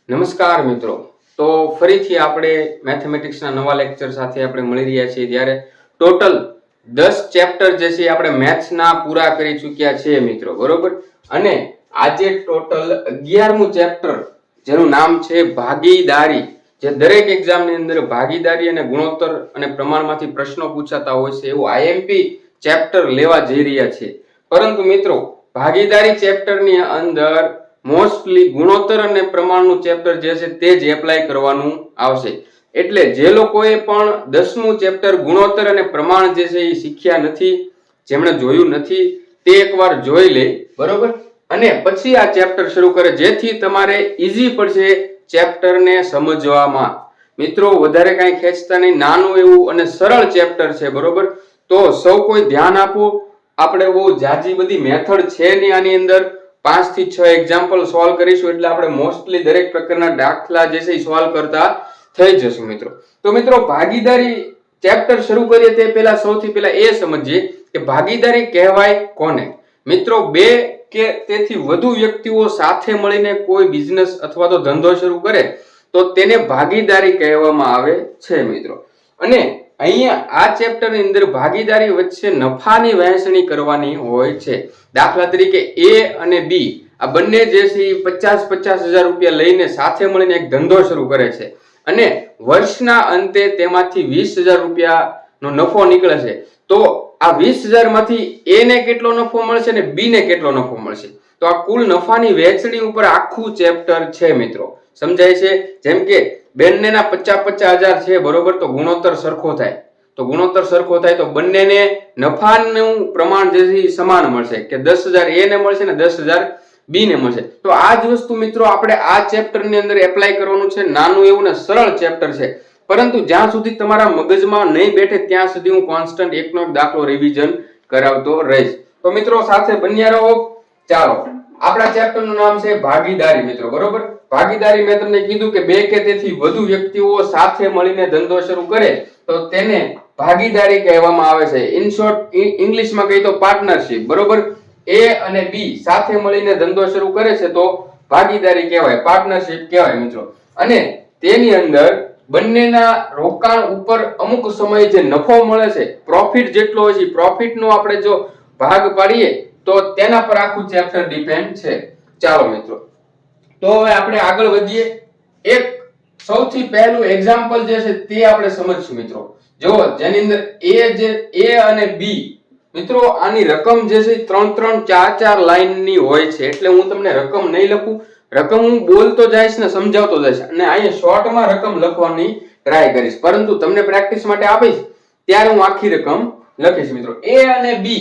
નમસ્કાર મિત્રો, તો ફરીથી આપણે મેથેમેટિક્સના નવા લેક્ચર સાથે આપણે મળી રહ્યા છીએ. ત્યારે ટોટલ 10 ચેપ્ટર જે છે આપણે મેથ્સના પૂરા કરી ચૂક્યા છીએ મિત્રો, બરોબર. અને આજે ટોટલ 11મું ચેપ્ટર જેનું નામ છે ભાગીદારી, જે દરેક એક્ઝામની અંદર ભાગીદારી અને ગુણોત્તર અને પ્રમાણમાંથી પ્રશ્નો પૂછાતા હોય છે એવું આઈએમપી ચેપ્ટર લેવા જઈ રહ્યા છે. પરંતુ મિત્રો, ભાગીદારી ચેપ્ટરની અંદર મોસ્ટલી ગુણોત્તર અને પ્રમાણનું ચેપ્ટર જે છે તે જ એપ્લાય કરવાનું આવશે. એટલે જે લોકોએ પણ 10મું ચેપ્ટર ગુણોત્તર અને પ્રમાણ જે છે એ શીખ્યા નથી, જેમણે જોયું નથી, તે એકવાર જોઈ લે, બરોબર. અને પછી આ ચેપ્ટર શરૂ કરે, જેથી તમારે ઈઝી પડશે ચેપ્ટરને સમજવામાં. મિત્રો, વધારે કાંઈ ખેંચતા નહીં, નાનું એવું અને સરળ ચેપ્ટર છે, બરોબર. તો સૌ કોઈ ધ્યાન આપો. આપણે બહુ જાજી બધી મેથડ છે નહીં આની અંદર. 5 થી 6 એક્ઝામ્પલ સોલ્વ કરીશું એટલે આપણે મોસ્ટલી દરેક પ્રકારના દાખલા જે છે એ સોલ્વ કરતા થઈ જશું મિત્રો. તો મિત્રો, ભાગીદારી ચેપ્ટર શરૂ કરીએ તે પહેલા સૌથી પહેલા એ સમજીએ કે ભાગીદારી કહેવાય કોને. મિત્રો, 2 કે તેથી વધુ વ્યક્તિઓ સાથે મળીને કોઈ બિઝનેસ અથવા તો ધંધો શરૂ કરે તો તેને ભાગીદારી કહેવામાં આવે છે મિત્રો. અને અહીંયા આ ચેપ્ટરની અંદર ભાગીદારી વચ્ચે નફાની વહેંચણી કરવાની હોય છે. દાખલા તરીકે A અને B આ બંને જે છે 50,000 રૂપિયા લઈને સાથે મળીને એક ધંધો શરૂ કરે છે અને વર્ષના અંતે તેમાંથી 20,000 રૂપિયાનો નફો નીકળે છે. તો આ 20,000 માંથી A ને કેટલો નફો મળશે અને B ને કેટલો નફો મળશે, તો આ કુલ નફાની વહેંચણી ઉપર આખું ચેપ્ટર છે મિત્રો. સમજાય છે? જેમ કે બંનેના 50,000 છે, બરોબર. તો ગુણોત્તર સરખો થાય, તો ગુણોત્તર સરખો થાય તો બંનેને નફાનું પ્રમાણ જે છે સમાન મળશે, કે 10,000 A ને મળશે ને 10,000 B ને મળશે. તો આ જ વસ્તુ મિત્રો આપણે આ ચેપ્ટરની અંદર એપ્લાય કરવાનું છે. નાનું એવું ને સરળ ચેપ્ટર છે, પરંતુ જ્યાં સુધી તમારા મગજમાં નહીં બેઠે ત્યાં સુધી હું કોન્સ્ટન્ટ એકનો એક દાખલો રિવિઝન કરાવતો રહીશ. તો મિત્રો, સાથે બન્યા રહો. ચાલો, આપણા ચેપ્ટરનું નામ છે ભાગીદારી મિત્રો, બરોબર. ભાગીદારી મેં તમને કીધું કે 2 કે તેથી વધુ વ્યક્તિઓ સાથે મળીને ધંધો શરૂ કરે તો તેને ભાગીદારી કહેવામાં આવે છે. ઇન શોર્ટ ઇંગ્લિશમાં કહીએ તો પાર્ટનરશિપ, બરોબર. A અને B સાથે મળીને ધંધો શરૂ કરે છે તો ભાગીદારી કહેવાય, પાર્ટનરશિપ કહેવાય મિત્રો. અને તેની અંદર બંનેના રોકાણ ઉપર અમુક સમય જે નફો મળે છે, પ્રોફિટ જેટલો હોય છે, પ્રોફિટનો આપણે જો ભાગ પાડીએ તો તેના પર આખું ચેપ્ટર ડિપેન્ડ છે. ચાલો મિત્રો, તો હવે આપણે આગળ વધીએ. એક સૌથી પહેલું એક્ઝામ્પલ જે છે તે આપણે સમજશું મિત્રો. જો જેની અંદર A અને B મિત્રો, આની રકમ જે છે 3-3, 4-4 લાઈનની હોય છે. એટલે હું તમને રકમ નહીં લખું, રકમ હું બોલતો જઈશ ને સમજાવતો જઈશ, અને અહીંયા શોર્ટમાં રકમ લખવાની ટ્રાય કરીશ. પરંતુ તમને પ્રેક્ટિસ માટે આપીશ ત્યારે હું આખી રકમ લખીશ મિત્રો. A અને B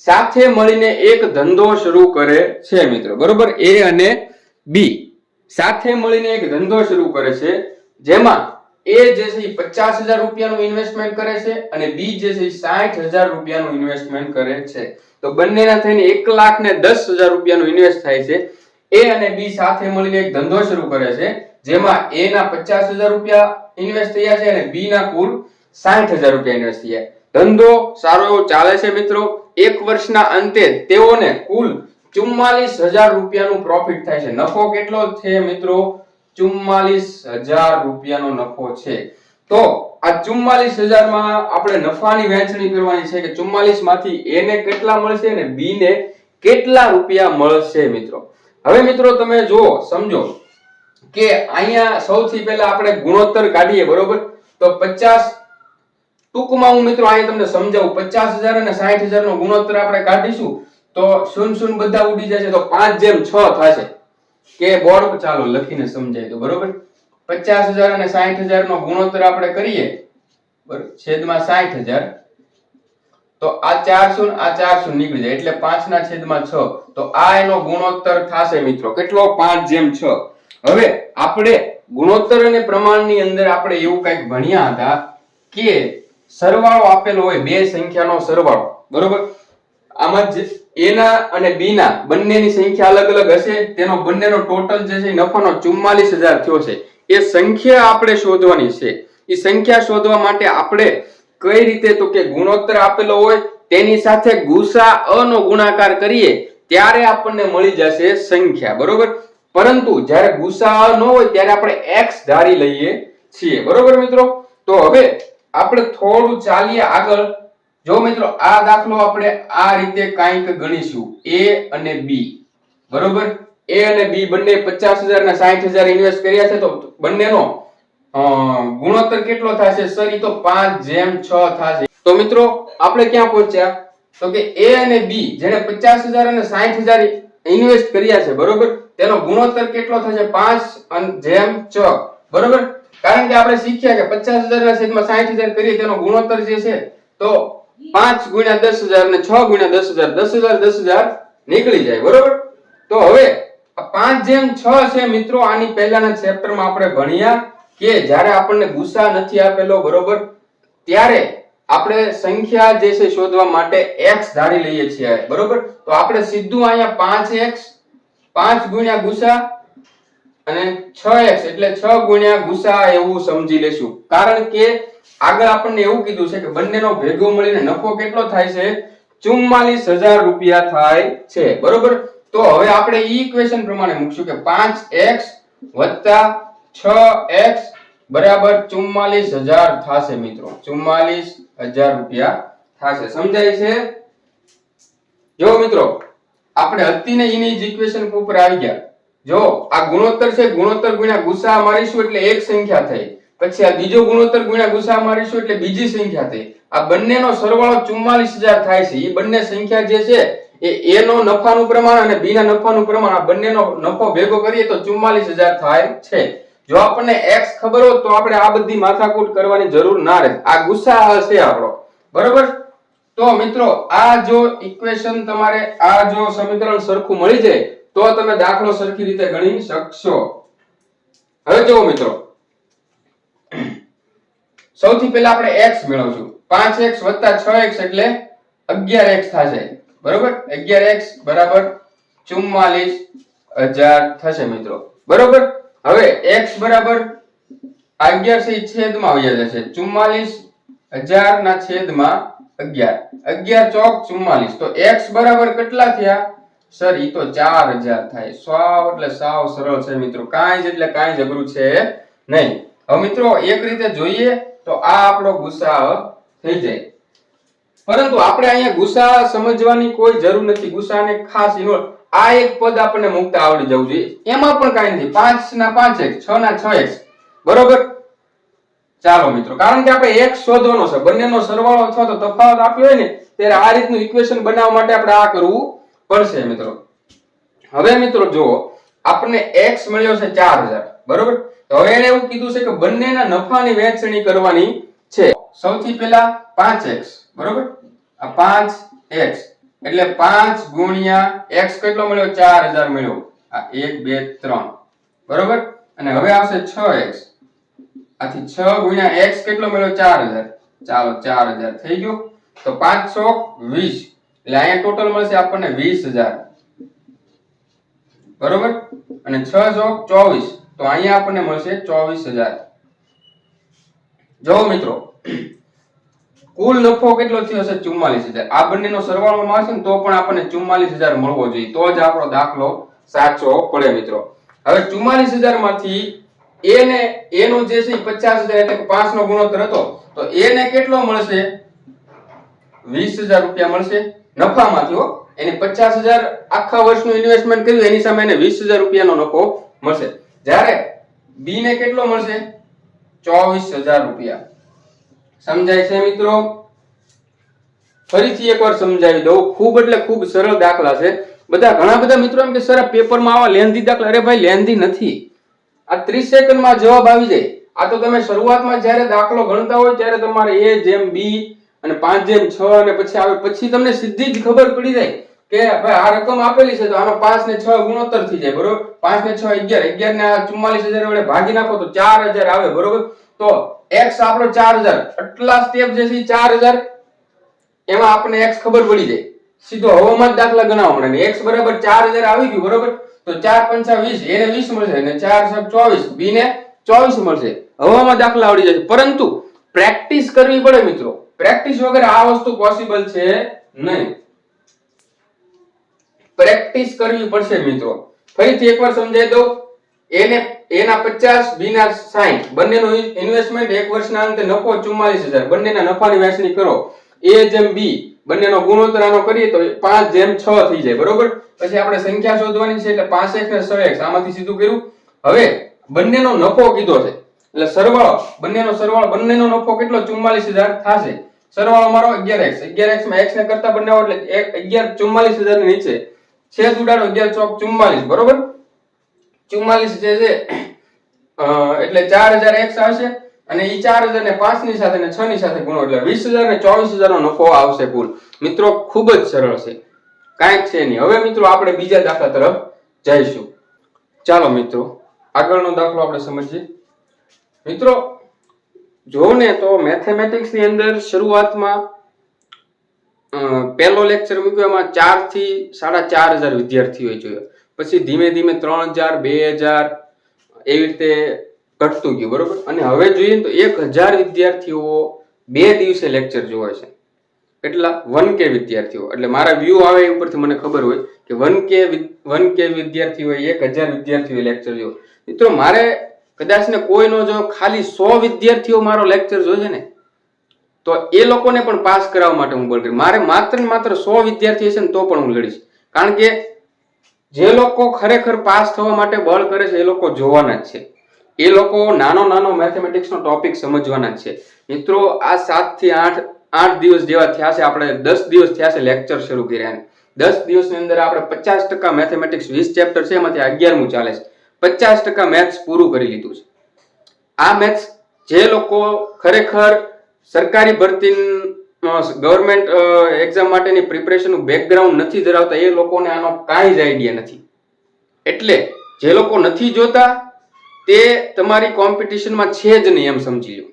સાથે મળીને એક ધંધો શરૂ કરે છે મિત્રો, બરોબર. A અને B સાથે મળીને એક ધંધો શરૂ કરે છે, જેમાં A જે છે 50,000 રૂપિયાનું ઇન્વેસ્ટમેન્ટ કરે છે અને B જે છે 60,000 રૂપિયાનું ઇન્વેસ્ટમેન્ટ કરે છે. તો બંનેના થઈને 1,10,000 રૂપિયાનું ઇન્વેસ્ટ થાય છે. A અને B સાથે મળીને એક ધંધો શરૂ કરે છે, જેમાં A ના 50,000 રૂપિયા ઇન્વેસ્ટ થયા છે અને B ના કુલ 60,000 રૂપિયા ઇન્વેસ્ટ થયા. ધંધો સારો એવો ચાલે છે મિત્રો. એક વર્ષના અંતે તેઓને કુલ 44,000 રૂપિયાનું પ્રોફિટ થાય છે. નફો કેટલો છે મિત્રો? 44,000 રૂપિયાનો નફો છે. તો આ 44,000 માં આપણે નફાની વહેંચણી કરવાની છે કે 44 માંથી A ને કેટલા મળશે અને B ને કેટલા રૂપિયા મળશે મિત્રો. હવે મિત્રો તમે જો સમજો કે અહીંયા સૌથી પહેલા આપણે ગુણોત્તર કાઢીએ, બરોબર. તો 50, ટૂંકમાં હું મિત્રો અહીંયા તમને સમજાવું, 50,000 અને 60,000 નો ગુણોત્તર આપણે કાઢીશું તો 0 બધા ઉડી જશે, તો 5:6 થશે. કે બોર્ડ પર ચાલો લખીને સમજાય તો, બરોબર. 50,000 અને 60,000 નો ગુણોત્તર આપણે કરીએ, બરોબર, છેદમાં 60,000, તો આ 4 આ 4 નીકળી જાય એટલે 5/6. તો આ એનો ગુણોત્તર થશે મિત્રો. કેટલો? 5:6. હવે આપણે ગુણોત્તર અને પ્રમાણની અંદર આપણે એવું કંઈક ભણ્યા હતા કે સરવાળો આપેલો હોય, બે સંખ્યાનો સરવાળો, બરોબર. આમાં A ના અને B ના બંનેની સંખ્યા અલગ અલગ હશે, તેનો બંનેનો ટોટલ જે છે નફાનો 44,000 થયો છે. એ સંખ્યા આપણે શોધવાની છે. એ સંખ્યા શોધવા માટે આપણે કઈ રીતે, તો કે ગુણોત્તર આપેલો હોય તેની સાથે ગુસાઅ નો ગુણાકાર કરીએ ત્યારે આપણને મળી જશે સંખ્યા, બરોબર. પરંતુ જ્યારે ગુસાઅ ન હોય ત્યારે આપણે x ધારી લઈએ છીએ, બરોબર મિત્રો. તો હવે આપણે થોડું ચાલીએ આગળ. જો મિત્રો આ દાખલો આપણે આ રીતે કાંઈક ગણીશું, a અને b, બરોબર. a અને b બંને 50,000 અને 60,000 ઇન્વેસ્ટ કર્યા છે, તો બંનેનો ગુણોત્તર કેટલો થશે સર? ઈ તો 5:6 થશે. તો મિત્રો આપણે ક્યાં પહોંચ્યા? તો કે a અને b જેને 50,000 અને 60,000 ઇન્વેસ્ટ કર્યા છે, બરોબર, તેનો ગુણોત્તર કેટલો થશે? 5:6, બરોબર. કારણ કે આપણે શીખ્યા કે 50,000 ના છેદમાં 60,000 કરીએ તેનો ગુણોત્તર જે છે તો 5 ગુણ્યા 10,000 અને 6 ગુણ્યા 10,000, 10,000 નીકળી જાય, બરોબર. તો હવે 5:6 છે મિત્રો. આની પહેલાના ચેપ્ટરમાં આપણે ભણ્યા કે જ્યારે આપણને ગુસા નથી આપેલો, બરોબર, ત્યારે આપણે સંખ્યા જે છે શોધવા માટે x ધારી લઈએ છીએ, બરોબર. તો આપણે સીધું અહીંયા 5x 5 ગુણ્યા ગુસા અને 6x એટલે 6 ગુણ્યા ગુસા એવું સમજી લેશું. કારણ કે આગળ આપણને એવું કીધું છે કે બંનેનો ભેગો મળીને નફો કેટલો થાય છે? 44,000 રૂપિયા થાય છે, બરોબર. તો હવે આપણે ઈ ઇક્વેશન પ્રમાણે મૂકશું કે 5x + 6x બરાબર 44,000 થશે મિત્રો. 44,000 રૂપિયા થશે. સમજાય છે? જો મિત્રો આપણે હતી ને એની જ ઇક્વેશન ઉપર આવી ગયા. જો આ ગુણોત્તર છે, ગુણોત્તર ગુણ્યા ગુસા મારીશું એટલે એક સંખ્યા થઈ. પછી આ બીજો ગુણોત્તર ગુણ્યા ગુસા મારીશું એટલે બીજી સંખ્યા થઈ. આ બંનેનો સરવાળો 44,000 થાય છે. એ બંને સંખ્યા જે છે એ a નો નફાનું પ્રમાણ અને b ના નફાનું પ્રમાણ, આ બંનેનો નફો ભેગો કરીએ તો 44,000 થાય છે. જો આપણને x ખબર હોત તો આપણે આ બધી માથાકૂટ કરવાની જરૂર ના રહે. આ ગુસા હશે આપણો, બરોબર. તો મિત્રો આ જો ઇક્વેશન તમારે આ જો સમીકરણ સરખું મળી જાય તો તમે દાખલો સરખી રીતે ગણી શકશો. હવે જુઓ મિત્રો, સૌથી પહેલા આપણે x મેળવશું. 5x + 6x એટલે 11x થશે, બરોબર. 11x બરાબર 44,000 થશે મિત્રો, બરોબર. હવે x બરાબર 11 છે છેદમાં આવી જશે. 44,000 ના છેદમાં 11, 11 ચોક 44. તો x બરાબર કેટલા થયા સર? ઈ તો 4,000 થાય. સાવ એટલે સાવ સરળ છે મિત્રો, કાંઈ જ એટલે કાંઈ જ અઘરું છે નહીં. હવે મિત્રો એક રીતે જોઈએ તો આ આપણો ગુસા થઈ જાય. પરંતુ આપણે અહીંયા ગુસા સમજવાની કોઈ જરૂર નથી. ગુસાને ખાસ ઇન્વોલ્વ આ એક પદ આપણને મુકતા આવડી જવું જોઈએ. એમાં પણ કાંઈ નથી. 5 ના 5x 6 ના 6x, બરોબર. ચાલો મિત્રો, કારણ કે આપણે x શોધવાનો છે, બંનેનો સરવાળો અથવા તો તફાવત આપ્યો હોય ને ત્યારે આ રીતનું ઇક્વેશન બનાવવા માટે આપણે આ કરવું પડશે મિત્રો. હવે મિત્રો જુઓ, આપણને x મળ્યો છે 4,000, બરોબર. તો હવે એને એવું કીધું છે કે બંનેના નફાની વહેંચણી કરવાની છે. સૌથી પહેલા 5x, બરોબર. આ 5x એટલે 5 ગુણ્યા x કેટલો મળ્યો? 4,000 મળ્યો. આ 1 2 3, બરોબર. અને હવે આવશે 6x. આથી 6 ગુણ્યા x કેટલો મળ્યો? 4,000. ચાલો 4,000 થઈ ગયું. તો 5 ચોક 20 એટલે અહીંયા ટોટલ મળશે આપણને 20,000, બરોબર. અને 6 ચોક 24 તો અહીંયા આપણને મળશે 24,000. જો મિત્રો કુલ નફો કેટલો થયો છે? 44,000. આ બંનેનો સરવાળો મારશે ને તો પણ આપણને 44,000 મળવો જોઈએ, તો જ આપણો દાખલો સાચો પડે મિત્રો. હવે 44,000 માંથી a ને a નો જે છે 50,000 એટલે કે 5 નો ગુણોત્તર હતો, તો a ને કેટલો મળશે? 20,000 રૂપિયા મળશે નફામાંથી. હો, એને 50,000 આખા વર્ષનું ઇન્વેસ્ટમેન્ટ કર્યું, એની સામે એને 20,000 રૂપિયાનો નફો મળશે. જ્યારે b ને કેટલો મળશે? 24,000 રૂપિયા. સમજાય છે મિત્રો? ફરીથી એકવાર સમજાવી દઉં. ખૂબ એટલે ખૂબ સરળ દાખલા છે. ઘણા બધા મિત્રો એમ કે સર આ પેપરમાં આવા લેન્ધી દાખલા, અરે ભાઈ લેન્ધી નથી. આ 30 સેકન્ડમાં જવાબ આવી જાય. આ તો તમે શરૂઆતમાં જ્યારે દાખલો ગણતા હોય ત્યારે તમારે a જેમ b અને 5 જેમ 6 અને પછી આવે પછી તમને સીધી જ ખબર પડી જાય કે ભાઈ આ રકમ આપેલી છે તો આનો 5 ને 6 ગુણોત્તર થઈ જાય, બરોબર. 5 ને 6 11, 11 ને આ 44,000 વડે ભાગી નાખો તો 4,000 આવે, બરોબર. તો x આપણો 4,000, આટલા સ્ટેપ જે છે 4,000, એમાં આપણે x ખબર પડી જાય. સીધો હવામાં દાખલા ગણાવવા મળે. x બરાબર 4,000 આવી ગયું, બરોબર. તો 4 5 20, એને 20 મળશે અને 4 7 24, b ને 24 મળશે. હવામાં દાખલા આવડી જશે. પરંતુ પ્રેક્ટિસ કરવી પડે મિત્રો. પ્રેક્ટિસ વગર આ વસ્તુ પોસિબલ છે નહીં. પ્રેક્ટિસ કરવી પડશે મિત્રો. ફરીથી એકવાર સમજાવી દઉં. એના 50, બી ના 60, બંનેનું ઇન્વેસ્ટમેન્ટ એક વર્ષના અંતે નફો 44,000. બંનેના નફાની વહેંચણી કરો. એ જેમ બી બંનેનો ગુણોત્તર આનો કરીએ તો 5:6 થઈ જાય. બરોબર. પછી આપણે સંખ્યા શોધવાની છે એટલે 5x ને 6x આમાંથી સીધું કર્યું. હવે બંનેનો નફો કીધો છે એટલે સરવાળો બંનેનો નફો કેટલો 44,000 થશે. સરવાળો મારો 11x માં x ને કરતા બનાવો એટલે 44,000 ની નીચે છેદ ઉડાડો 11 ચોક 44. બરોબર. 44 જે છે એટલે 4,000x આવશે અને ઈ 4,000 ને 5 ની સાથે ને 6 ની સાથે ગુણો એટલે 20,000 ને 24,000 નો નફો આવશે કુલ. મિત્રો ખૂબ જ સરળ છે, કાંઈ છે નહીં. હવે મિત્રો આપણે બીજા દાખલા તરફ જઈશું. ચાલો મિત્રો આગળનો દાખલો આપણે સમજીએ. મિત્રો જો ને તો મેથેમેટિક્સ ની અંદર શરૂઆતમાં પહેલો લેક્ચર મૂક્યો એમાં 4 થી 4,500 વિદ્યાર્થીઓ જોયો. પછી ધીમે ધીમે 3,000, 2,000 એવી રીતે ઘટતું ગયું. બરોબર. અને હવે જોઈએ તો 1,000 વિદ્યાર્થીઓ 2 દિવસે લેક્ચર જોવે છે. કેટલા? 1K વિદ્યાર્થીઓ. એટલે મારા વ્યૂ આવે એ ઉપરથી મને ખબર હોય કે 1K વિદ્યાર્થીઓ 1,000 વિદ્યાર્થીઓ લેક્ચર જોવે. મિત્રો મારે કદાચ ને કોઈ નો જો ખાલી 100 વિદ્યાર્થીઓ મારો લેક્ચર જોશે ને તો એ લોકોને પણ પાસ કરાવવા માટે હું બળ કરીશ. મારે માત્ર ને માત્ર 100 વિદ્યાર્થી હશે ને તો પણ હું લડીશ. કારણ કે જે લોકો ખરેખર પાસ થવા માટે બળ કરે છે એ લોકો જોવાના જ છે. એ લોકો નાનો મેથેમેટિક્સ નો ટોપિક સમજવાના જ છે. મિત્રો આ 7 થી 8 દિવસ જેવા થયા છે. આપણે 10 દિવસ થયા છે લેક્ચર શરૂ કર્યા. 10 દિવસની અંદર આપણે 50% મેથેમેટિક્સ 20 ચેપ્ટર છે એમાંથી 11મું ચાલે છે. 50% મેથ્સ પૂરું કરી લીધું છે. આ મેથ્સ જે લોકો ખરેખર સરકારી ભરતી ગવર્મેન્ટ એક્ઝામ માટેની પ્રિપરેશનનું બેકગ્રાઉન્ડ નથી ધરાવતા એ લોકોને આનો કાંઈ જ આઈડિયા નથી. એટલે જે લોકો નથી જોતા તે તમારી કોમ્પિટિશનમાં છે જ નહીં એમ સમજી લો.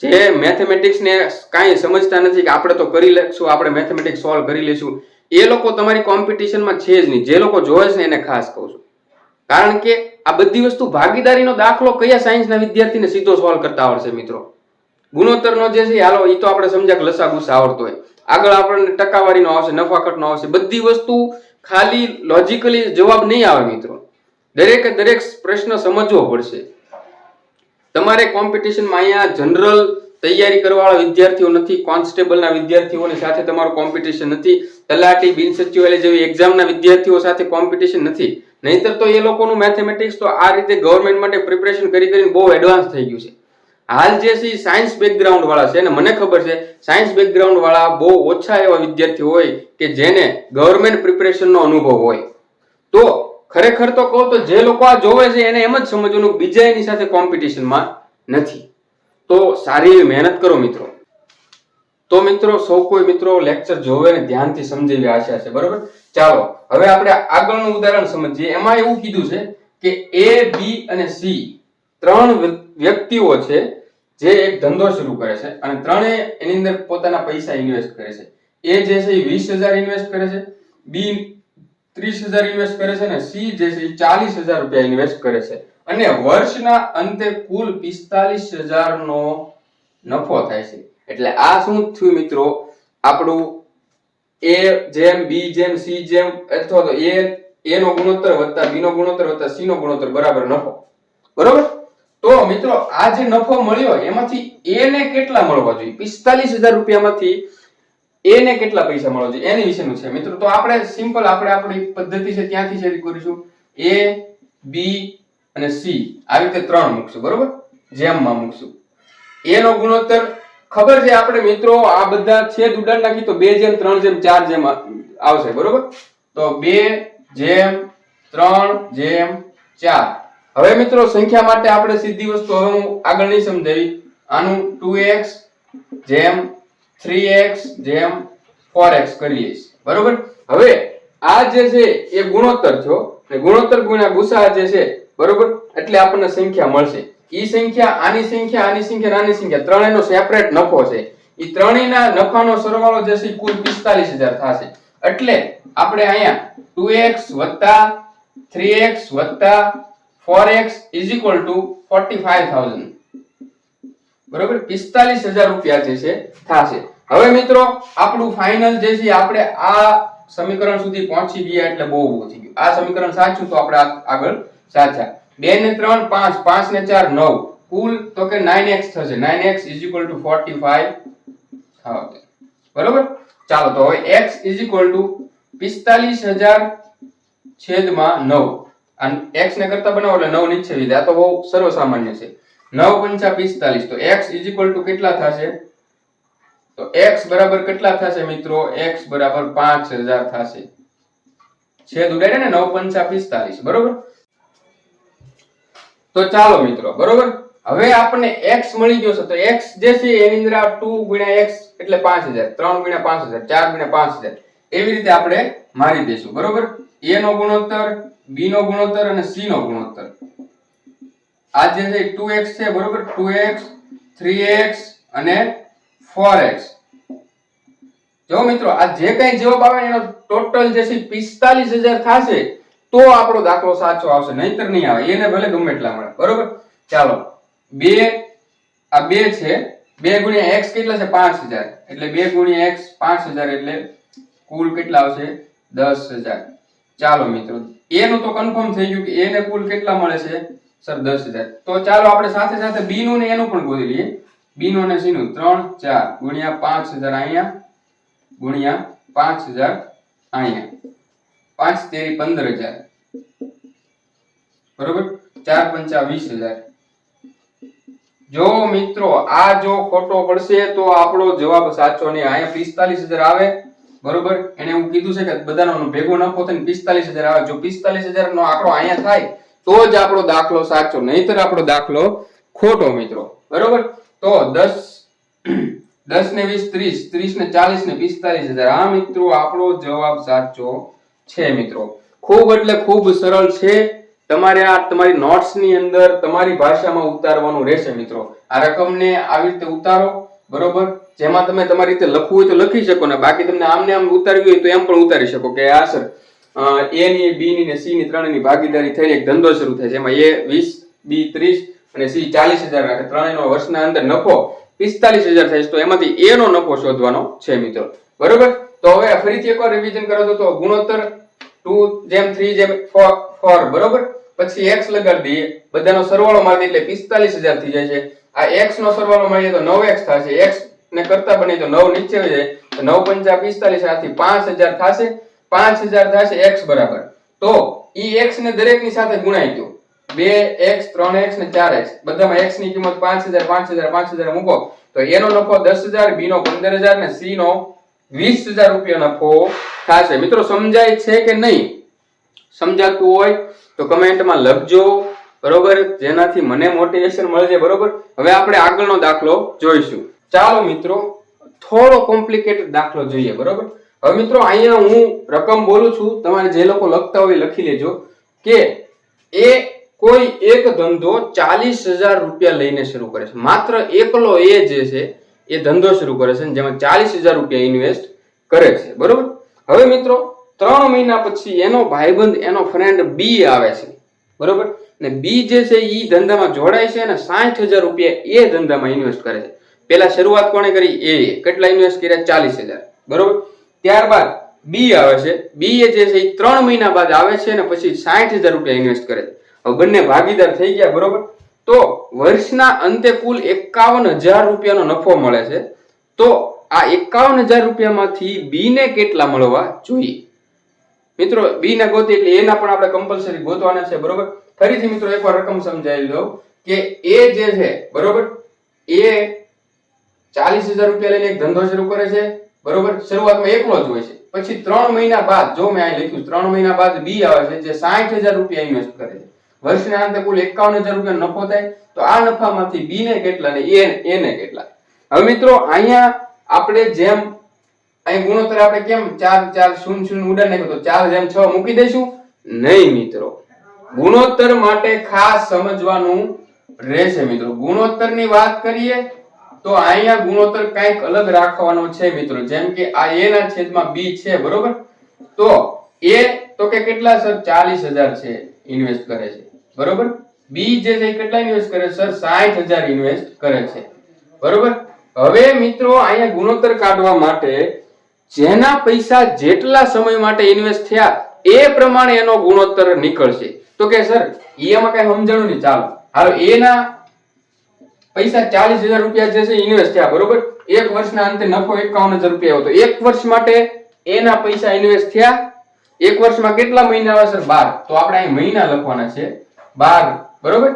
જે મેથેમેટિક્સ ને કાંઈ સમજતા નથી કે આપણે તો કરી લેશું, આપણે મેથેમેટિક્સ સોલ્વ કરી લેશું, એ લોકો તમારી કોમ્પિટિશનમાં છે જ નહીં. જે લોકો જોવે છે ને એને ખાસ કહું છું. કારણ કે આ બધી વસ્તુ ભાગીદારીનો દાખલો કયા સાયન્સના વિદ્યાર્થીને સીધો સોલ્વ કરતા આવડશે મિત્રો? ગુણોત્તરનો જે છે હાલો ઈ તો આપણે સમજ્યા કે લસાગુસા આવડતો હોય. આગળ આપણને ટકાવારીનો આવશે, નફાખટનો આવશે. બધી વસ્તુ ખાલી લોજિકલી જવાબ નહીં આવે મિત્રો. દરેકે દરેક પ્રશ્ન સમજવો પડશે. તમારે કોમ્પિટિશનમાં અહીંયા જનરલ તૈયારી કરવાવાળા વિદ્યાર્થીઓ નથી, કોન્સ્ટેબલના વિદ્યાર્થીઓની સાથે તમારું કોમ્પિટિશન નથી, તલાટી બિન સચિવાલય જેવી એક્ઝામના વિદ્યાર્થીઓ સાથે કોમ્પિટિશન નથી. નહીતર તો એ લોકોનું મેથેમેટિક્સ તો આ રીતે ગવર્મેન્ટ માટે પ્રિપરેશન કરીને બહુ એડવાન્સ થઈ ગયું છે. હાલ જે છે સાયન્સ બેકગ્રાઉન્ડ વાળા છે અને મને ખબર છે સાયન્સ બેકગ્રાઉન્ડ વાળા બહુ ઓછા એવા વિદ્યાર્થીઓ હોય કે જેને ગવર્મેન્ટ પ્રિપરેશનનો અનુભવ હોય. તો ખરેખર તો કહું તો જે લોકો આ જોવે છે એને એમ જ સમજવાનું બીજા એની સાથે કોમ્પિટિશનમાં નથી. તો સારી એવી મહેનત કરો મિત્રો. તો મિત્રો સૌ કોઈ મિત્રો લેક્ચર જોવે ને ધ્યાનથી સમજે એવી આશા છે. બરોબર. ચાલો હવે આપણે આગળનું ઉદાહરણ સમજીએ. એમાં એવું કીધું છે કે A, B અને C 3 વ્યક્તિઓ છે જે એક ધંધો શરૂ કરે છે અને ત્રણેય એની અંદર પોતાના પૈસા ઇન્વેસ્ટ કરે છે. A જે છે એ 20,000 ઇન્વેસ્ટ કરે છે, B 30,000 ઇન્વેસ્ટ કરે છે અને C જે છે એ 40,000 રૂપિયા ઇન્વેસ્ટ કરે છે અને વર્ષના અંતે કુલ 45,000 નો નફો થાય છે. એટલે આ શું થયું મિત્રો? આપણું A જેમ B જેમ C જેમ અથવા તો A નો ગુણોત્તર વત્તા B નો ગુણોત્તર વત્તા C નો ગુણોત્તર બરાબર નફો. બરોબર. તો મિત્રો આ જે નફો મળ્યો એમાંથી A ને કેટલા મળવા જોઈએ? 45,000 રૂપિયામાંથી A ને કેટલા પૈસા મળવા જોઈએ એની વિશેનું છે મિત્રો. તો આપણે સિમ્પલ આપણી પદ્ધતિ છે ત્યાંથી શરૂ કરીશું. A, B અને C આવી રીતે 3 મૂકશું. બરોબર. જેમ માં મૂકશું. A નો ગુણોત્તર ખબર છે આપણે મિત્રો આ બધા છેદ ઉડાડ નાખી તો 2 જેમ 3 જેમ 4 જેમ આવશે. બરોબર. તો 2 જેમ 3 જેમ 4. હવે મિત્રો સંખ્યા માટે આપણે સીધી વસ્તુ હવે હું આગળ નહીં સમજાવી. આનું 2x જેમ 3x જેમ 4x કરી લઈશ. બરોબર. હવે આ જે છે એ ગુણોત્તર થયો અને ગુણોત્તર ગુણ્યા ગુસા જે છે બરોબર એટલે આપણને સંખ્યા મળશે. ઈ સંખ્યા આની સંખ્યા આની સંખ્યા ત્રણેયનો સેપરેટ નફો છે. ઈ ત્રણેયના નફાનો સરવાળો જે છે કુલ 45,000 થશે. એટલે આપણે અહીંયા 2x 3x 4x is equal to 45,000. બરોબર. 45,000 રૂપિયા જે છે થશે. હવે મિત્રો આપણું ફાઇનલ જે છે આપણે આ સમીકરણ સુધી પહોંચી ગયા એટલે બહુ થઈ ગયું. આ સમીકરણ સાચું તો આપણે આગળ સાચા. 2 ને 3 5, 5 ને 4 9, કુલ તો કે 9x થશે. 9x = 45 થાશે. બરોબર. ચાલો તો હવે x = 45000 છેદમાં 9. અને x ને કરતા બનાવો એટલે 9 નીચે આવી જાય. આ તો બહુ સર્વસામાન્ય છે. 9 × 5 = 45. તો x = કેટલા થશે? તો x બરાબર કેટલા થશે મિત્રો? x બરાબર 5000 થશે. છેદ ઉડાડે ને 9 × 5 = 45. બરોબર. તો ચાલો મિત્રો, બરોબર. હવે આપણને x મળી ગયો છે. તો x જે છે એની અંદર 2 × x એટલે 5000, 3 × 5000, 4 × 5000 એવી રીતે આપણે મારી દઈશું. બરોબર. a નો ગુણોત્તર, b નો ગુણોત્તર અને c નો ગુણોત્તર. આ જે છે 2x છે. બરોબર. 2x, 3x અને 4x. જો મિત્રો આ જે કઈ જવાબ આવે એનો ટોટલ જે છે 45000 થશે તો આપણો દાખલો સાચો આવશે, નહીતર નહીં આવે. એને ભલે ગમે એટલા મળે. બરોબર. ચાલો 2 આ 2 છે. 2 × x કેટલા છે? 5000. એટલે 2 × x 5000 એટલે કુલ કેટલા આવશે? 10000. ચાલો મિત્રો, a નું તો કન્ફર્મ થઈ ગયું કે a ને કુલ કેટલા મળે છે સર? 10000. તો ચાલો આપણે સાથે સાથે b નું ને a નું પણ ગોતી લઈએ. b નું અને c નું 3 4 × 5000 અહીંયા ગુણ્યા 5000 અહીંયા 5 તેરી 15000. બરોબર. 4 પંચા 20000. જો મિત્રો આ જો ખોટો પડશે તો આપણો જવાબ સાચો નહીં. અહીંયા 45000 આવે. બરોબર. એને હું કીધું છે કે બધાનો ભેગો નફો થઈને 45000 આવે. જો 45000 નો આંકડો અહીંયા થાય તો જ આપણો દાખલો સાચો, નહીતર આપણો દાખલો ખોટો મિત્રો. બરોબર. તો 10 ને 20 30, 30 ને 40 ને 45000. આ મિત્રો આપણો જવાબ સાચો છે મિત્રો. ખૂબ એટલે ખૂબ સરળ છે. તમારે આ તમારી નોટ્સ ની અંદર તમારી ભાષામાં ઉતારવાનું રહેશે મિત્રો. આ રકમને આવી રીતે ઉતારો. બરોબર. જેમાં તમે તમારી રીતે લખવું હોય તો લખી શકો ને બાકી તમને આમને આમ ઉતારવી હોય તો એમ પણ ઉતારી શકો કે આ સર a ની, b ની ને c ની ત્રણેયની ભાગીદારી થઈને એક ધંધો શરૂ થાય છે. એમાં a 20, b 30 અને c 40000 રાખે. ત્રણેયનો વર્ષના અંદર નફો 45000 થાય છે. તો એમાંથી a નો નફો શોધવાનો છે મિત્રો. બરોબર. તો હવે ફરીથી એકવાર રિવિઝન કરો તો ગુણોત્તર 2:3:4. બરોબર. પછી x લગાડી દઈએ, બધાનો સરવાળો મારી દઈએ એટલે 45000 થઈ જાય છે. આ x નો સરવાળો મારીએ તો 9x થશે. x ને કરતા બને તો 9 નીચે આવી જાય તો 9 × 5 = 45. આથી 5000 થશે. 5000 થશે x બરાબર. તો ઈ x ને દરેકની સાથે ગુણાઈ ગયો. 2x 3x ને 4x બધામાં x ની કિંમત 5000 5000 5000 મૂકો તો a નો નફો 10000, b નો 15000 ને c નો 20000 રૂપિયા નફો થશે. મિત્રો સમજાય છે કે નહીં? સમજાતું હોય તો કમેન્ટમાં લખજો. બરોબર. જેનાથી મને મોટિવેશન મળશે. બરોબર. હવે આપણે આગળનો દાખલો જોઈશું. ચાલો મિત્રો થોડો કોમ્પ્લિકેટેડ દાખલો જોઈએ. બરોબર. હવે મિત્રો અહીંયા હું રકમ બોલું છું, તમારે જે લોકો લખતા હોય લખી લેજો કે એ કોઈ એક ધંધો 40000 રૂપિયા લઈને શરૂ કરે છે. માત્ર એકલો એ જે છે એ ધંધો શરૂ કરે છે જેમાં 40000 રૂપિયા ઇન્વેસ્ટ કરે છે. બરોબર. હવે મિત્રો 3 મહિના પછી એનો ભાઈબંધ, એનો ફ્રેન્ડ બી આવે છે. બરોબર. ને બી જે છે ઈ ધંધામાં જોડાય છે અને 60000 રૂપિયા એ ધંધામાં ઇન્વેસ્ટ કરે છે. પહેલા શરૂઆત કોણે કરી? એ. કેટલા ઇન્વેસ્ટ કર્યા? 40000. બરોબર. ત્યારબાદ બી આવે છે. બી એ જે છે એ 3 મહિના બાદ આવે છે અને પછી 60000 રૂપિયા ઇન્વેસ્ટ કરે છે. હવે બંને ભાગીદાર થઈ ગયા. બરોબર. તો વર્ષના અંતે કુલ 51000 રૂપિયાનો નફો મળે છે. તો આ 51000 રૂપિયામાંથી બી ને કેટલા મળવા જોઈએ? મિત્રો બી ને ગોતી એટલે એના પણ આપણે કમ્પલસરી ગોતવાના છે. બરોબર. ફરીથી મિત્રો એકવાર રકમ સમજાવી દઉં કે એ જે છે બરોબર એ 40000 રૂપિયા લઈને એક ધંધો શરૂ કરે છે. બરોબર. શરૂઆતમાં એકલો જ હોય છે. પછી 3 મહિના બાદ, જો મેં અહીં લખ્યું 3 મહિના બાદ બી આવે છે જે 60000 રૂપિયા ઇન્વેસ્ટ કરે છે. વર્ષના અંતે કુલ 51000 રૂપિયા નફો થાય. તો આ નફામાંથી બી ને કેટલા ને એ ને કેટલા? હવે મિત્રો અહીંયા આપણે જેમ અહીં ગુણોત્તર આપણે કેમ 4 4 0 0 ઉડાડી નાખ્યો તો 4:6 મૂકી દઈશું? નહીં મિત્રો. ગુણોત્તર માટે ખાસ સમજવાનું રહેશે મિત્રો. ગુણોત્તરની વાત કરીએ તો અહીંયા ગુણોત્તર કંઈક અલગ રાખવાનો છે મિત્રો. જેમ કે આ a ના છેદમાં b છે. બરોબર. તો a તો કે કેટલા સર? 40000 છે ઇન્વેસ્ટ કરે છે. બરોબર. b જે છે કેટલા ઇન્વેસ્ટ કરે સર? 60000 ઇન્વેસ્ટ કરે છે. બરોબર. હવે મિત્રો અહીંયા ગુણોત્તર કાઢવા માટે જેના પૈસા જેટલા સમય માટે ઇન્વેસ્ટ થયા એ પ્રમાણે એનો ગુણોત્તર નીકળશે. તો કે સર એમાં કઈ સમજાણું નહીં, ચાલો હાલો એના પૈસા 40,000 રૂપિયા જે છે ઇન્વેસ્ટ થયા, બરોબર. એક વર્ષના અંતે નફો 51,000 રૂપિયા આવ્યો. તો એક વર્ષ માટે એના પૈસા ઇન્વેસ્ટ થયા. એક વર્ષમાં કેટલા મહિના આવે સર? 12. તો આપણે અહીં મહિના લખવાના છે 12, બરોબર.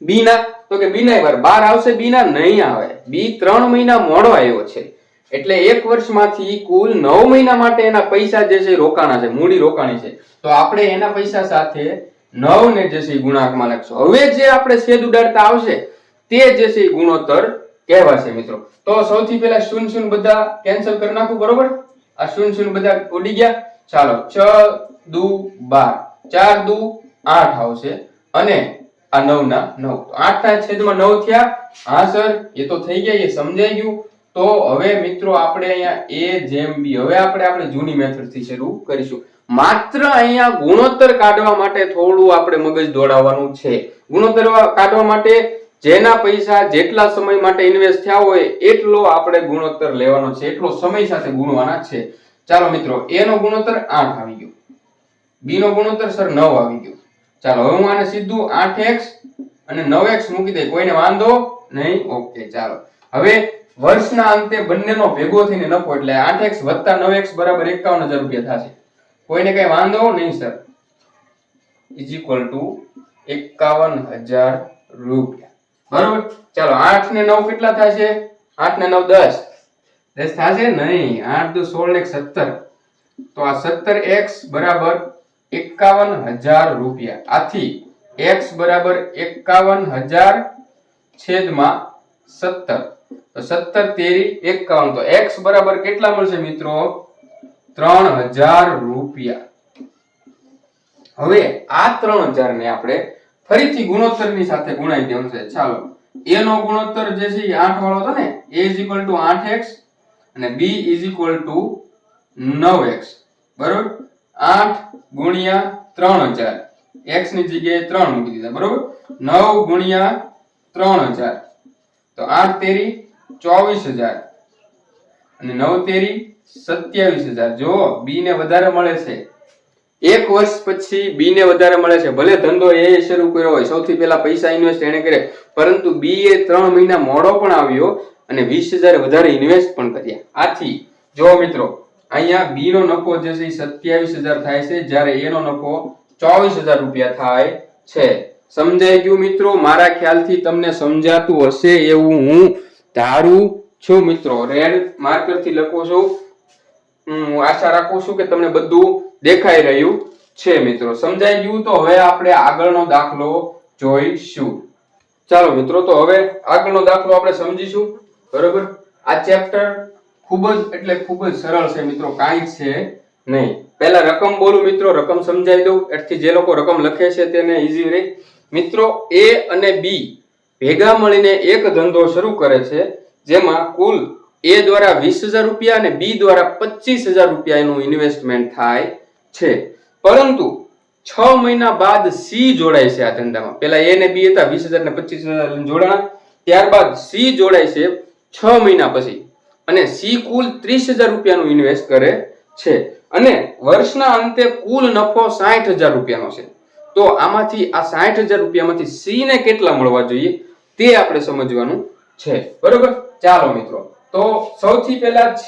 બી ના, તો કે બી ના 12 આવશે, બી ના નહીં આવે. બી 3 મહિના મોડો આવ્યો છે, એટલે એક વર્ષમાંથી કુલ 9 મહિના માટે એના પૈસા જે છે રોકાણા છે, મૂડી રોકાણી છે. તો આપણે એના પૈસા સાથે 9 ને જે છે ગુણાંકમાં લખશું. હવે જે આપણે છેદ ઉડાડતા આવશે તે જે છે ગુણોત્તર કહેવાશે મિત્રો. તો સૌથી પહેલા શૂન્ય શૂન્ય બધા કેન્સલ કરી નાખું, બરોબર. આ શૂન્ય શૂન્ય બધા ઉડી ગયા. ચાલો 6 દુ 12, 4 દુ 8 આવશે અને આ 9 ના 9. તો 8 ના છેદમાં 9 થયા. હા સર એ તો થઈ ગયા, એ સમજાઈ ગયું. તો હવે મિત્રો આપણે અહીંયા a જેમ b, હવે આપણે જૂની મેથડ થી શરૂ કરીશું. માત્ર અહીંયા ગુણોત્તર કાઢવા માટે થોડું આપણે મગજ દોડાવવાનું છે. ગુણોત્તર કાઢવા માટે જેના પૈસા જેટલા સમય માટે ઇન્વેસ્ટ થયા હોય એટલો આપણે ગુણોત્તર લેવાનો છે, એટલો સમય સાથે ગુણવાના છે. ચાલો મિત્રો, a નો ગુણોત્તર 8 આવી ગયો, b નો ગુણોત્તર સર 9 આવી ગયો. ચાલો હવે હું આને સીધું 8x અને 9x મૂકી દે, કોઈને વાંધો નહીં? ઓકે. ચાલો હવે વર્ષના અંતે બંનેનો ભેગો થઈને નફો એટલે 8x + 9x બરાબર 51,000 રૂપિયા થશે. કોઈને કઈ વાંધો નહીં સર? = 51,000 રૂપિયા, બરાબર. ચાલો 8 ને 9 કેટલા થશે? 8 ને 9 10. 10 થશે નહીં. 8 દુ 16 ને 17. તો આ 17x બરાબર 51,000 રૂપિયા. આથી x બરાબર 51,000 છેદમાં 17. તો 17 તેરી 51. તો x બરાબર કેટલા મળશે મિત્રો? 3,000 રૂપિયા. હવે આ 3,000 ને આપણે ફરીથી ગુણોત્તરની સાથે ગુણાઈ દેવાનું છે. ચાલો a નો ગુણોત્તર જે છે એ 8 વાળો હતો ને, a = 8x અને b = 9x, બરોબર. 8 ગુણ્યા 3,000, x ની જગ્યાએ 3 મૂકી દીધા, બરોબર. 9 ગુણ્યા 3,000, તો 8 તેરી 24,000 અને 9 તેરી 27,000. જો b ને વધારે મળે છે, એક વર્ષ પછી b ને વધારે મળે છે. ભલે ધંધો એ શરૂ કર્યો હોય, સૌથી પહેલા પૈસા ઇન્વેસ્ટ એને કરે, પરંતુ b એ 3 મહિના મોડો પણ આવ્યો અને 20,000 વધારે ઇન્વેસ્ટ પણ કર્યા. આથી જો મિત્રો અહીંયા b નો નફો જે છે 27,000 થાય છે, જ્યારે a નો નફો 24,000 રૂપિયા થાય છે. સમજાઈ ગયું મિત્રો? મારા ખ્યાલથી તમને સમજાતું હશે એવું હું ધારું છું મિત્રો. રેડ માર્કર થી લખું છું. હું આશા રાખું છું કે તમને બધું દેખાઈ રહ્યું છે મિત્રો. સમજાઈ ગયું? તો હવે આપણે આગળનો દાખલો જોઈશું. ચાલો મિત્રો, તો હવે આગળનો દાખલો આપણે સમજીશું, બરોબર. આ ચેપ્ટર ખૂબ જ સરળ છે મિત્રો, કાંઈ છે નહીં. પહેલા રકમ બોલું મિત્રો, રકમ સમજાવી દઉં, એટલે જે લોકો રકમ લખે છે તેને ઈઝી રહે મિત્રો. a અને b ભેગા મળીને એક ધંધો શરૂ કરે છે, જેમાં કુલ a દ્વારા 20,000 રૂપિયા અને b દ્વારા 25,000 રૂપિયાનું ઇન્વેસ્ટમેન્ટ થાય છે. પરંતુ 6 મહિના બાદ c જોડાય છે આ ધંધામાં. પહેલા a અને b હતા, 20,000 ને 25,000 જોડાણા. ત્યારબાદ c જોડાય છે 6 મહિના પછી અને c કુલ 30,000 રૂપિયાનું ઇન્વેસ્ટ કરે છે અને વર્ષના અંતે કુલ નફો 60,000 રૂપિયાનો છે. તો આમાંથી આ 60,000 રૂપિયામાંથી c ને કેટલા મળવા જોઈએ તે આપણે સમજવાનું છે, બરોબર. ચાલો મિત્રો, તો સૌથી પહેલા c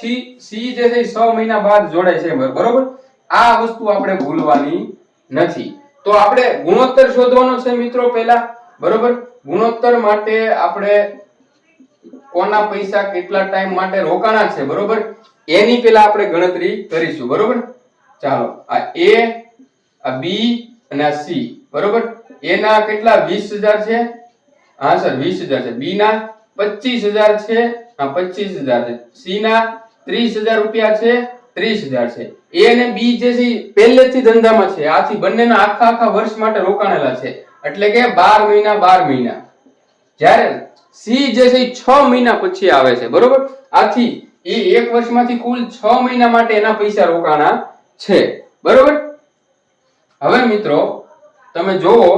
જે છે 6 મહિના બાદ જોડાય છે, બરોબર. આ વસ્તુ આપણે ભૂલવાની નથી. તો આપણે ગુણોત્તર શોધવાનો છે મિત્રો પહેલા, બરોબર. ગુણોત્તર માટે આપણે કોના પૈસા કેટલા ટાઈમ માટે રોકાણા છે, બરોબર, એની પહેલા આપણે ગણતરી કરીશું, બરોબર. ચાલો આ a, આ b અને આ c, બરોબર. a ના કેટલા 20,000 છે? હા સર 20,000 છે. b ના 25,000 છે, આ 25,000 છે. c ના 30,000 રૂપિયા છે, 30,000 છે. a અને b જે છે પહેલેથી ધંધામાં છે, આથી બંનેના આખા વર્ષ માટે રોકાણેલા છે, એટલે કે 12 મહિના 12 મહિના. જ્યારે c જે છે 6 મહિના પછી આવે છે, બરોબર. આથી એ એક વર્ષમાંથી કુલ 6 મહિના માટે એના પૈસા રોકાણા છે, બરોબર. હવે મિત્રો તમે જોવો,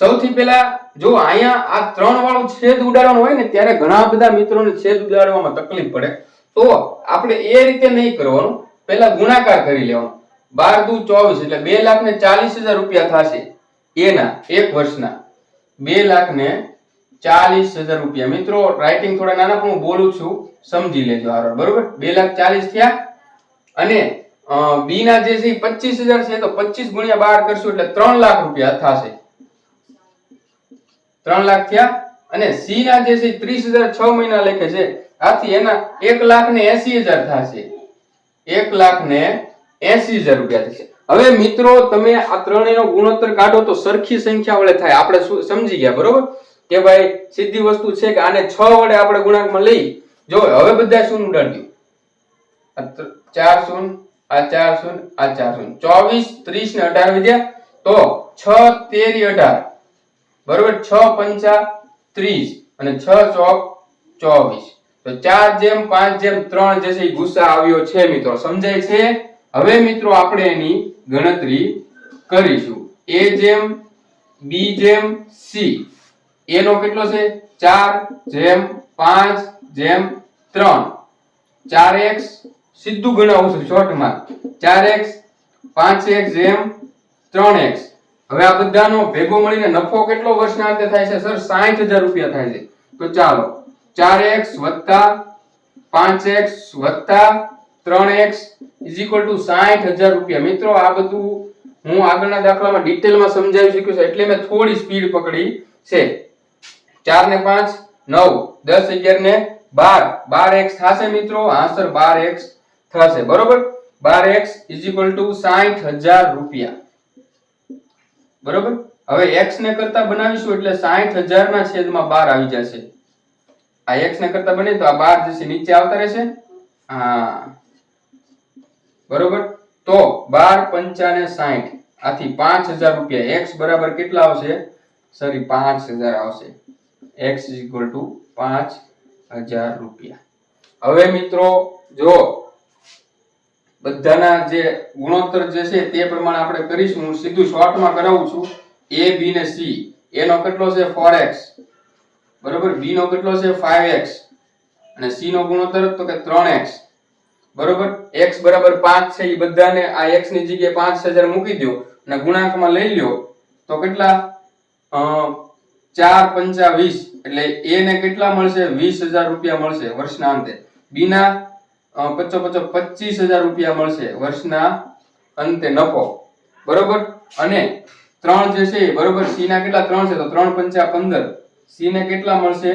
સૌથી પહેલા જો અહીંયા આ 3 વાળું છેદ ઉડાડવાનું હોય ને, ત્યારે ઘણા બધા મિત્રોને છેદ ઉડાડવામાં તકલીફ પડે. તો આપણે એ રીતે નહીં કરવાનું, પહેલા ગુણાકાર કરી લેવાનો. 12 દુ 24 એટલે 2,40,000 રૂપિયા થશે એના એક વર્ષના. 2,40,000 રૂપિયા. મિત્રો રાઇટિંગ થોડા નાના પણ હું બોલું છું, સમજી લેજો હારો. બરોબર, 2,40,000 થયા. અને બી ના જે છે 25,000 છે, તો 25 ગુણ્યા 12 કરશું એટલે 3 લાખ રૂપિયા થશે. 3 લાખ થયા. અને સી ના જે છે 30,000 6 મહિના લખે છે, આથી એના 1,80,000 થશે. 1,80,000 રૂપિયા થશે. હવે મિત્રો તમે આ ત્રણેયનો ગુણોત્તર કાઢો તો સરખી સંખ્યા વડે થાય. આપણે સમજી ગયા બરોબર કે ભાઈ સીધી વસ્તુ છે કે આને 6 વડે આપણે ગુણાંકમાં લઈ. જો હવે બધા શૂન્ય ઉડાડી દો. 4 શૂન્ય, આ 4 શૂન્ય, આ 4 શૂન્ય. 24 30 ને 18 વધ્યા તો 6 13 18 બરોબર. 6 પંચા 30 અને 6 ચોક 24. તો 4:5:3 જે છે એ ગુસા આવ્યો છે. મિત્રો સમજાય છે? હવે મિત્રો આપણે એની ગણતરી કરીશું. a જેમ b જેમ c. a નો કેટલો છે? 4:5:3. 4x સીધું ગણાવું છું શોર્ટમાં. 4x 5x જેમ 3x. હવે આ બધાનો ભેગો મળીને નફો કેટલો વર્ષના અંતે થાય છે સર? 60,000 રૂપિયા થાય છે. તો ચાલો 4x + 5x + 3x = 60,000 રૂપિયા. મિત્રો આ બધું હું આગળના દાખલામાં ડિટેલમાં સમજાવી શક્યો છું, એટલે મેં થોડી સ્પીડ પકડી છે. 4 ને 5 9, 10 11 ને 12, 12x થશે મિત્રો. હા સર 12x થશે. બરોબર, 12x = 60,000 રૂપિયા. બરોબર. હવે x ને કરતા બનાવીશું એટલે 60,000 ના છેદમાં 12 આવી જશે. આ x ને કરતા બને તો આ 12 જશે નીચે આવતા રહેશે. હા બરોબર. તો 12 પંચા ને 60, આથી 5,000 રૂપિયા. x બરાબર કેટલા આવશે? સોરી 5,000 આવશે. x = 5,000 રૂપિયા. હવે મિત્રો જો બધાના જે ગુણોત્તર જે છે તે પ્રમાણે આપણે કરીશું. હું સીધું શોર્ટમાં કરાવું છું. a b ને c. a નો કેટલો છે? 4x. બરોબર. b નો કેટલો છે? 5x. અને c નો ગુણોત્તર તો કે 3x. બરોબર. x બરાબર 5 છે, એ બધાને આ x ની જગ્યાએ 5,000 મૂકી દો અને ગુણાંકમાં લઈ લ્યો તો કેટલા? 4 પંચા 20 એટલે a ને કેટલા મળશે? 20,000 રૂપિયા મળશે વર્ષના અંતે. b ના 25,000 રૂપિયા મળશે વર્ષના અંતે નફો. બરોબર. અને 3 જે છે બરોબર, c ના કેટલા? 3 છે તો 3 પંચા 15. c ને કેટલા મળશે?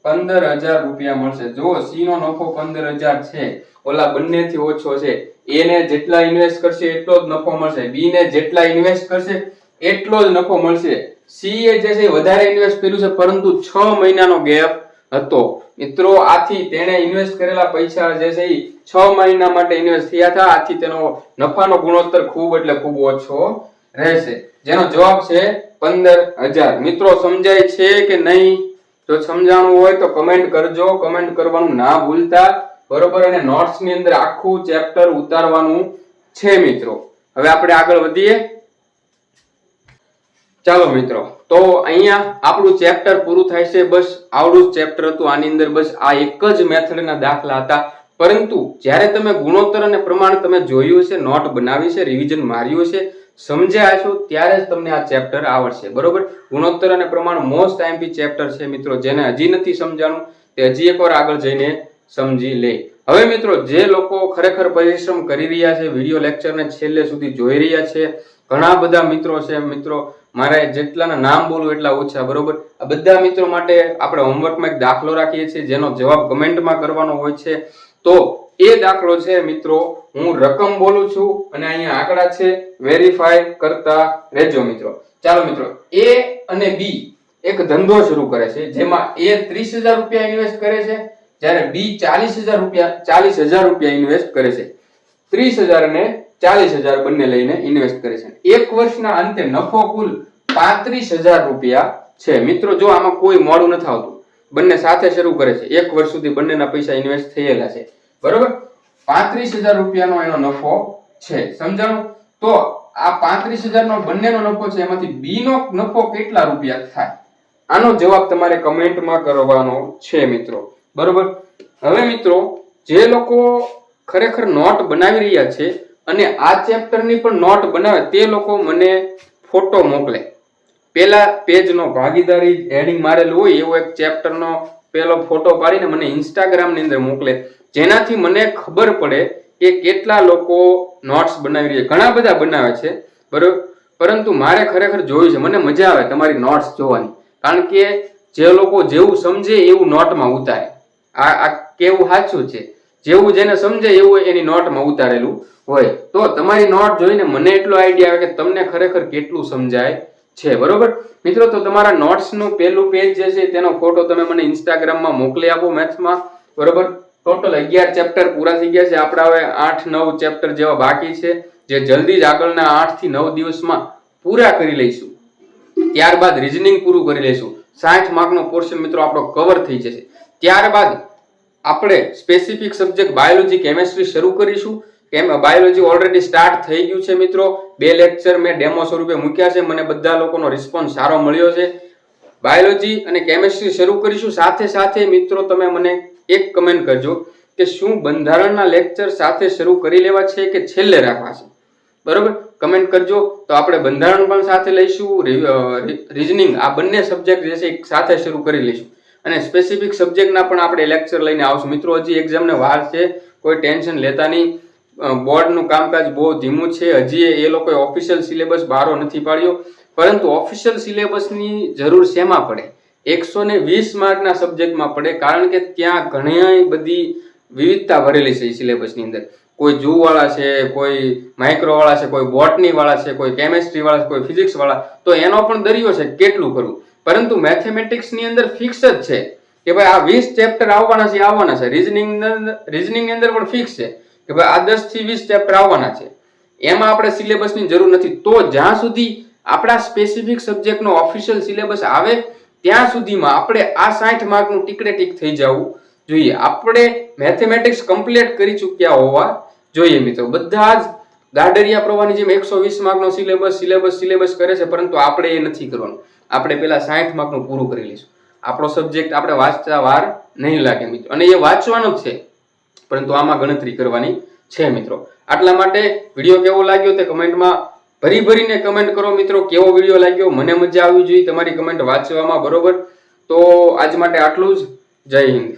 15,000 રૂપિયા મળશે. જો c નો નફો 15,000 છે, ઓલા બંનેથી ઓછો છે. a ને જેટલા ઇન્વેસ્ટ કરશે એટલો જ નફો મળશે. b ને જેટલા ઇન્વેસ્ટ કરશે એટલો જ નફો મળશે. c એ જે છે વધારે ઇન્વેસ્ટ કર્યું છે, પરંતુ 6 મહિનાનો ગેપ હતો. મિત્રો આથી તેણે ઇન્વેસ્ટ કરેલા પૈસા જે છે 6 મહિના માટે ઇન્વેસ્ટ થયા હતા. આથી તેનો નફાનો ગુણોત્તર ખૂબ એટલે ખૂબ ઓછો રહેશે, જેનો જવાબ છે 15,000. મિત્રો સમજાય છે કે નહીં? જો સમજાણું હોય તો કમેન્ટ કરજો. કમેન્ટ કરવાનું ના ભૂલતા. બરોબર. અને નોટ્સ ની અંદર આખું ચેપ્ટર ઉતારવાનું છે મિત્રો. હવે આપણે આગળ વધીએ. ચાલો મિત્રો, તો અહીંયા આપણું ચેપ્ટર પૂરું થાય છે. બસ આવડું જ ચેપ્ટર હતું. આની અંદર બસ આ એક જ મેથડના દાખલા હતા. પરંતુ જ્યારે તમે ગુણોત્તર અને પ્રમાણ તમે જોયું છે, નોટ બનાવી છે, રિવિઝન માર્યું છે, સમજ્યા છો, ત્યારે જ તમને આ ચેપ્ટર આવડશે. બરોબર. ગુણોત્તર અને પ્રમાણ મોસ્ટ આઈએમપી ચેપ્ટર છે મિત્રો. જેને હજી નથી સમજાણું તે હજી એકવાર આગળ જઈને સમજી લે. હવે મિત્રો જે લોકો ખરેખર પરિશ્રમ કરી રહ્યા છે, વિડિયો લેક્ચરને છેલ્લે સુધી જોઈ રહ્યા છે, ઘણા બધા મિત્રો છે. મિત્રો મારે જેટલાના નામ બોલું એટલા ઓછા. બરોબર. આ બધા મિત્રો માટે આપણે હોમવર્કમાં એક દાખલો રાખીએ છીએ, જેનો જવાબ કમેન્ટમાં કરવાનો હોય છે. તો એ દાખલો છે મિત્રો, હું રકમ બોલું છું અને અહીંયા આંકડા છે, વેરીફાઈ કરતા રહેજો મિત્રો. ચાલો મિત્રો, a અને b એક ધંધો શરૂ કરે છે, જેમાં a 30,000 રૂપિયા ઇન્વેસ્ટ કરે છે, જ્યારે b 40,000 રૂપિયા ઇન્વેસ્ટ કરે છે. 30,000 અને 40,000 બંને લઈને ઇન્વેસ્ટ કરે છે. એક વર્ષના અંતે નફો કુલ 35,000 રૂપિયા છે. મિત્રો જો આમાં કોઈ મોડું નથી આવતું, બંને સાથે શરૂ કરે છે. એક વર્ષ સુધી બંનેના પૈસા ઇન્વેસ્ટ થયેલા છે. બરોબર. 35,000 રૂપિયાનો એનો નફો છે. સમજાણું? તો આ 35,000 નો બંનેનો નફો છે, એમાંથી b નો નફો કેટલા રૂપિયા થાય? આનો જવાબ તમારે કમેન્ટમાં કરવાનો છે મિત્રો. બરોબર. હવે મિત્રો જે લોકો ખરેખર નોટ બનાવી રહ્યા છે અને આ ચેપ્ટરની પણ નોટ બનાવે તે લોકો મને ફોટો મોકલે. પેલા પેજનો ભાગીદારી હેડિંગ મારેલું હોય એવો એક ચેપ્ટરનો પેલો ફોટો પાડીને મને ઇન્સ્ટાગ્રામની અંદર મોકલે, જેનાથી મને ખબર પડે કે કેટલા લોકો નોટ્સ બનાવી રહ્યા. ઘણા બધા બનાવે છે બરોબર, પરંતુ મારે ખરેખર જોયું છે. મને મજા આવે તમારી નોટ્સ જોવાની, કારણ કે જે લોકો જેવું સમજે એવું નોટમાં ઉતારે. આ કેવું સાચું છે, જેવું જેને સમજે એવું એની નોટમાં ઉતારેલું હોય. તો તમારી નોટ જોઈને મને એટલો આઈડિયા આવે કે તમને ખરેખર કેટલું સમજાય છે. બરોબર મિત્રો, તો તમારા નોટ્સનું પહેલું પેજ જે છે તેનો ફોટો તમે મને ઇન્સ્ટાગ્રામમાં મોકલી આપો મેથ્સમાં. બરોબર, ટોટલ 11 ચેપ્ટર પૂરા થઈ ગયા છે. આપણે હવે 8-9 ચેપ્ટર જેવા બાકી છે, જે જલ્દી જ આગળના 8 થી 9 દિવસમાં પૂરા કરી લઈશું. ત્યારબાદ રીઝનિંગ પૂરું કરી લઈશું. 60 માર્કનો પોર્શન મિત્રો આપણો કવર થઈ જશે. ત્યારબાદ આપણે સ્પેસિફિક સબ્જેક્ટ બાયોલોજી, કેમેસ્ટ્રી શરૂ કરીશું. બાયોલોજી ઓલરેડી સ્ટાર્ટ થઈ ગયું છે મિત્રો. 2 લેક્ચર મેં ડેમો સ્વરૂપે મૂક્યા છે, મને બધા લોકોનો રિસ્પોન્સ સારો મળ્યો છે. બાયોલોજી અને કેમેસ્ટ્રી શરૂ કરીશું. સાથે સાથે મિત્રો તમે મને એક કમેન્ટ કરજો કે શું બંધારણના લેક્ચર સાથે શરૂ કરી લેવા છે કે છેલ્લે રાખવા છે. બરોબર, કમેન્ટ કરજો. તો આપણે બંધારણ પણ સાથે લઈશું, રીઝનિંગ, આ બંને સબ્જેક્ટ જે છે એક સાથે શરૂ કરી લઈશું. અને સ્પેસિફિક સબ્જેક્ટના પણ આપણે લેક્ચર લઈને આવશું. મિત્રો હજી એક્ઝામને વાર છે, કોઈ ટેન્શન લેતા નહીં. બોર્ડનું કામકાજ બહુ ધીમું છે. હજી એ લોકોએ ઓફિશિયલ સિલેબસ બહાર નથી પાડ્યો, પરંતુ ઓફિશિયલ સિલેબસની જરૂર શેમાં પડે? 120 માર્કના સબ્જેક્ટમાં પડે, કારણ કે ત્યાં ઘણી બધી વિવિધતા ભરેલી છે સિલેબસની અંદર. કોઈ જૂ વાળા છે, કોઈ માઇક્રો વાળા છે, કોઈ બોટની વાળા છે, કોઈ કેમેસ્ટ્રી વાળા છે, કોઈ ફિઝિક્સ વાળા. તો એનો પણ દરિયો છે, કેટલું કરવું. પરંતુ મેથેમેટિક્સની અંદર ફિક્સ જ છે કે ભાઈ આ 20 ચેપ્ટર આવવાના છે. રીઝનિંગની અંદર પણ ફિક્સ છે કે ભાઈ આ 10 થી 20 ચેપ્ટર આવવાના છે. એમાં આપણે સિલેબસની જરૂર નથી. તો જ્યાં સુધી આપણા સ્પેસિફિક સબ્જેક્ટનો ઓફિશિયલ સિલેબસ આવે ત્યાં સુધીમાં આપણે આ 60 માર્કનું ટીકડે ટીક થઈ જવું જોઈએ. આપણે મેથેમેટિક્સ કમ્પ્લીટ કરી ચૂક્યા હોવા જોઈએ મિત્રો. બધા જ ગાડરિયા પ્રવાહની જેમ 120 માર્કનો સિલેબસ કરે છે, પરંતુ આપણે એ નથી કરવાનું. આપણે પેલા 60 માર્કનું પૂરું કરી લઈશું. આપણો સબ્જેક્ટ આપણે વાંચતા વાર નહીં લાગે મિત્રો, અને એ વાંચવાનો જ છે, પરંતુ આમાં ગણતરી કરવાની છે મિત્રો. આટલા માટે વિડીયો કેવો લાગ્યો તે કમેન્ટમાં ભરીને કમેન્ટ કરો મિત્રો. કેવો વિડીયો લાગ્યો, મને મજા આવી જોઈએ તમારી કમેન્ટ વાંચવામાં. બરોબર, તો આજ માટે આટલું જ. જય હિન્દ.